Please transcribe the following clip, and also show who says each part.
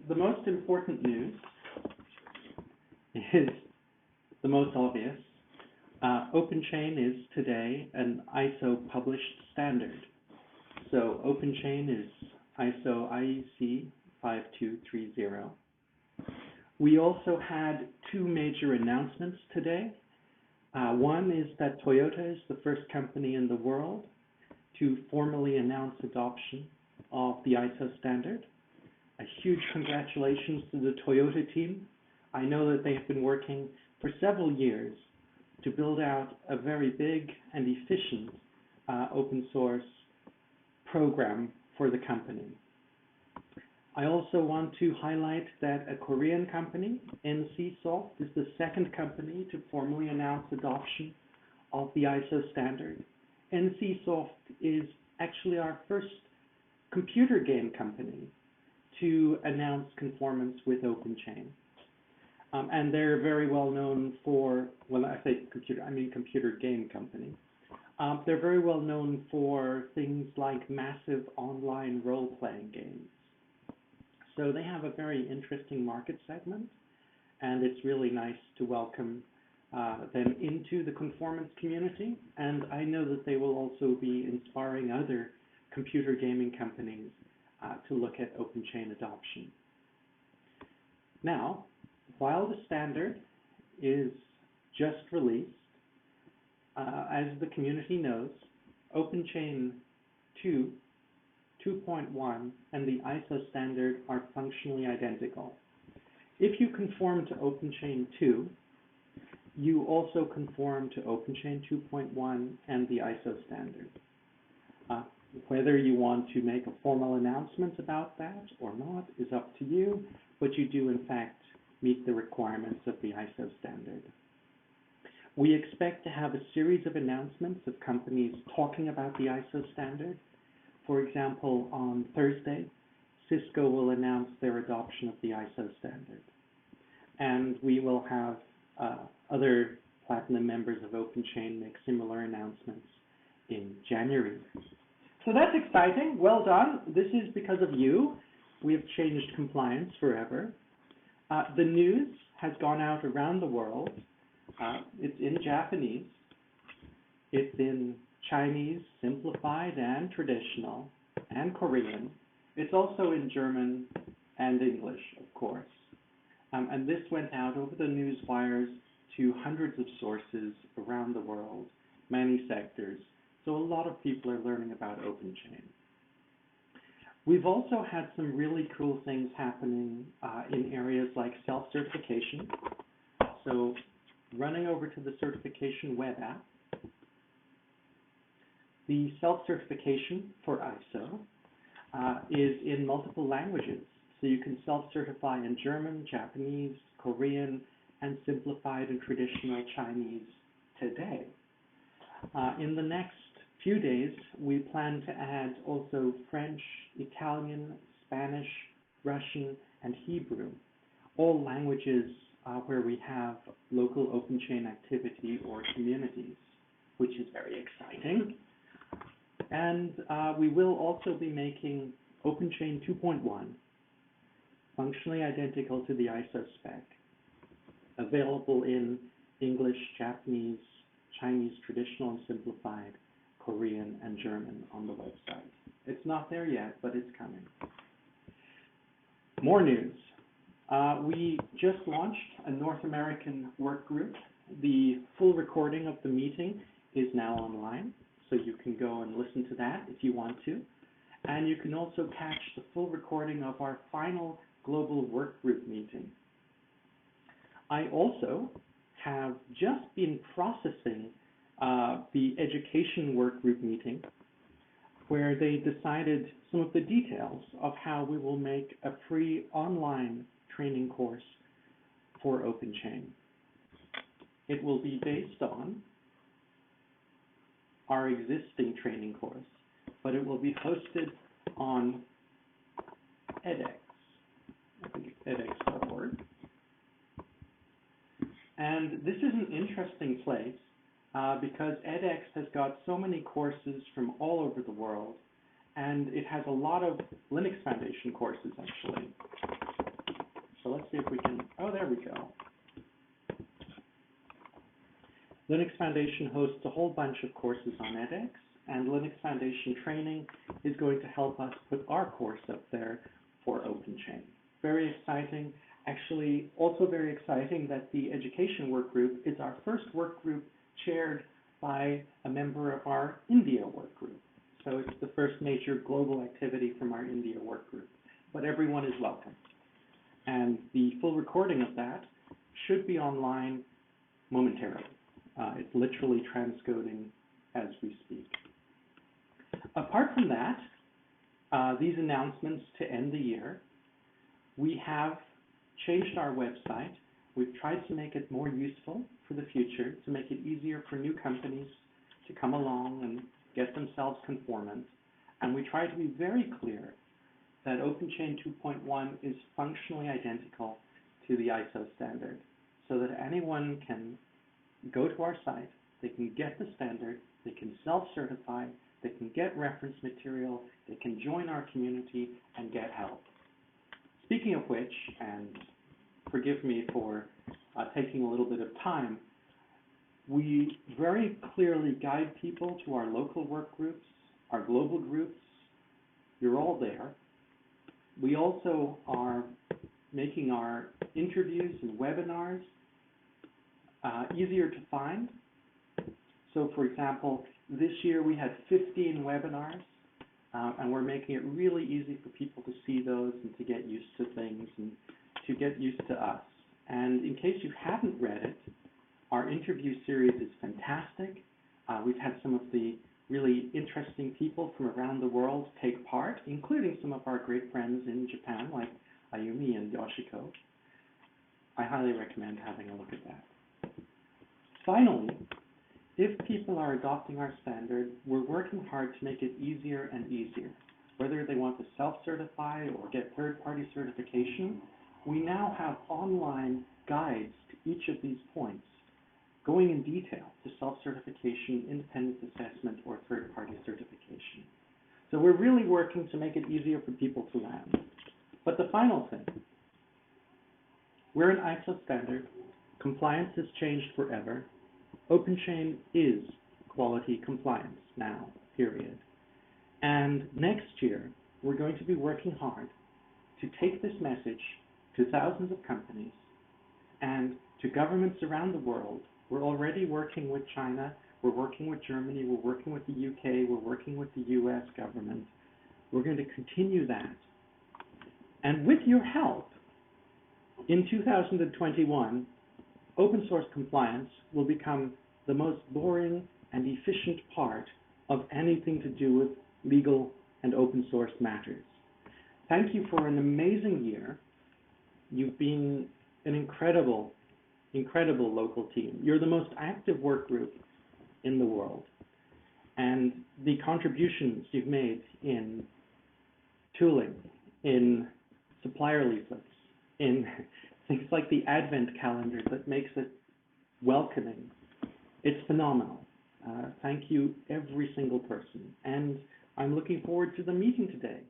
Speaker 1: the most important news is the most obvious. OpenChain is today an ISO published standard. So OpenChain is ISO IEC 5230. We also had two major announcements today. One is that Toyota is the first company in the world to formally announce adoption of the ISO standard. A huge congratulations to the Toyota team. I know that they have been working for several years to build out a very big and efficient open source program for the company. I also want to highlight that a Korean company, NCSoft, is the second company to formally announce adoption of the ISO standard. NCSoft is actually our first computer game company to announce conformance with OpenChain. And they're very well known for, when I say computer, I mean computer game company. They're very well known for things like massive online role-playing games. So they have a very interesting market segment, and it's really nice to welcome them into the conformance community. And I know that they will also be inspiring other computer gaming companies to look at OpenChain adoption. Now, while the standard is just released, as the community knows, OpenChain 2.1 and the ISO standard are functionally identical. If you conform to OpenChain 2, you also conform to OpenChain 2.1 and the ISO standard. Whether you want to make a formal announcement about that or not is up to you, but you do in fact meet the requirements of the ISO standard. We expect to have a series of announcements of companies talking about the ISO standard. For example, on Thursday, Cisco will announce their adoption of the ISO standard. And we will have other Platinum members of OpenChain make similar announcements in January. So that's exciting. Well done. This is because of you. We have changed compliance forever. The news has gone out around the world. It's in Japanese. It's in Chinese, simplified and traditional, and Korean. It's also in German and English, of course. And this went out over the news wires to hundreds of sources around the world, many sectors. So a lot of people are learning about OpenChain. We've also had some really cool things happening in areas like self-certification. So running over to the certification web app, the self-certification for ISO is in multiple languages. So you can self-certify in German, Japanese, Korean, and simplified and traditional Chinese today. In the next few days, we plan to add also French, Italian, Spanish, Russian, and Hebrew, all languages where we have local OpenChain activity or communities, which is very exciting. And we will also be making OpenChain 2.1 functionally identical to the ISO spec, available in English, Japanese, Chinese traditional and simplified, Korean, and German on the website. It's not there yet, but it's coming. More news. We just launched a North American work group. The full recording of the meeting is now online, so you can go and listen to that if you want to. And you can also catch the full recording of our final global work group meeting. I also have just been processing the education work group meeting, where they decided some of the details of how we will make a free online training course for OpenChain. It will be based on our existing training course, but it will be hosted on edX. I think it's edX.org. And this is an interesting place because edX has got so many courses from all over the world, and it has a lot of Linux Foundation courses, actually. So let's see if we can, oh, there we go. Linux Foundation hosts a whole bunch of courses on edX, and Linux Foundation training is going to help us put our course up there for OpenChain. Very exciting. Actually, also very exciting that the education work group is our first work group chaired by a member of our India work group. So it's the first major global activity from our India work group. But everyone is welcome. And the full recording of that should be online momentarily. It's literally transcoding as we speak. Apart from that, these announcements to end the year, we have changed our website. We've tried to make it more useful for the future, to make it easier for new companies to come along and get themselves conformant. And we try to be very clear that OpenChain 2.1 is functionally identical to the ISO standard, so that anyone can go to our site, they can get the standard, they can self-certify, they can get reference material, they can join our community and get help. Speaking of which, and forgive me for taking a little bit of time, we very clearly guide people to our local work groups, our global groups. You're all there. We also are making our interviews and webinars easier to find. So for example, this year we had 15 webinars, and we're making it really easy for people to see those and to get used to things and to get used to us. And in case you haven't read it, our interview series is fantastic. We've had some of the really interesting people from around the world take part, including some of our great friends in Japan, like Ayumi and Yoshiko. I highly recommend having a look at that. Finally, if people are adopting our standard, we're working hard to make it easier and easier. Whether they want to self-certify or get third-party certification, we now have online guides to each of these points, going in detail to self-certification, independent assessment, or third-party certification. So we're really working to make it easier for people to land. But the final thing, we're an ISO standard. Compliance has changed forever. OpenChain is quality compliance now, period. And next year, we're going to be working hard to take this message to thousands of companies and to governments around the world. We're already working with China, we're working with Germany, we're working with the UK, we're working with the US government. We're going to continue that. And with your help, in 2021, open source compliance will become the most boring and efficient part of anything to do with legal and open source matters. Thank you for an amazing year. You've been an incredible local team. You're the most active work group in the world. And the contributions you've made in tooling, in supplier leaflets, in things like the Advent calendar that makes it welcoming, it's phenomenal. Thank you, every single person. And I'm looking forward to the meeting today.